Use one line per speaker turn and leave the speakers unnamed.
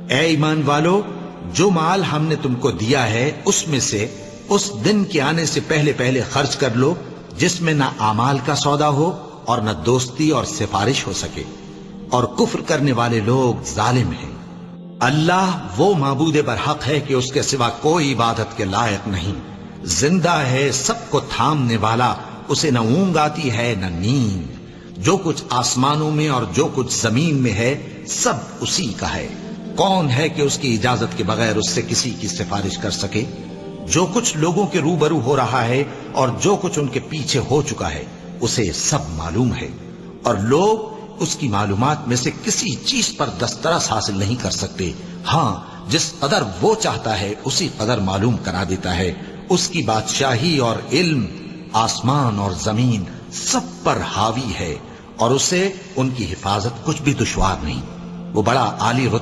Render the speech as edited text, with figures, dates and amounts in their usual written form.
اے ایمان والو، جو مال ہم نے تم کو دیا ہے اس میں سے اس دن کے آنے سے پہلے پہلے خرچ کر لو جس میں نہ اعمال کا سودا ہو اور نہ دوستی اور سفارش ہو سکے، اور کفر کرنے والے لوگ ظالم ہیں۔ اللہ وہ معبود برحق ہے کہ اس کے سوا کوئی عبادت کے لائق نہیں، زندہ ہے، سب کو تھامنے والا، اسے نہ اونگ آتی ہے نہ نیند، جو کچھ آسمانوں میں اور جو کچھ زمین میں ہے سب اسی کا ہے۔ کون ہے کہ اس کی اجازت کے بغیر اس سے کسی کی سفارش کر سکے؟ جو کچھ لوگوں کے روبرو ہو رہا ہے اور جو کچھ ان کے پیچھے ہو چکا ہے اسے سب معلوم ہے، اور لوگ اس کی معلومات میں سے کسی چیز پر دسترس حاصل نہیں کر سکتے۔ ہاں، جس قدر وہ چاہتا ہے اسی قدر معلوم کرا دیتا ہے۔ اس کی بادشاہی اور علم آسمان اور زمین سب پر حاوی ہے، اور اسے ان کی حفاظت کچھ بھی دشوار نہیں۔ وہ بڑا عالی رتبہ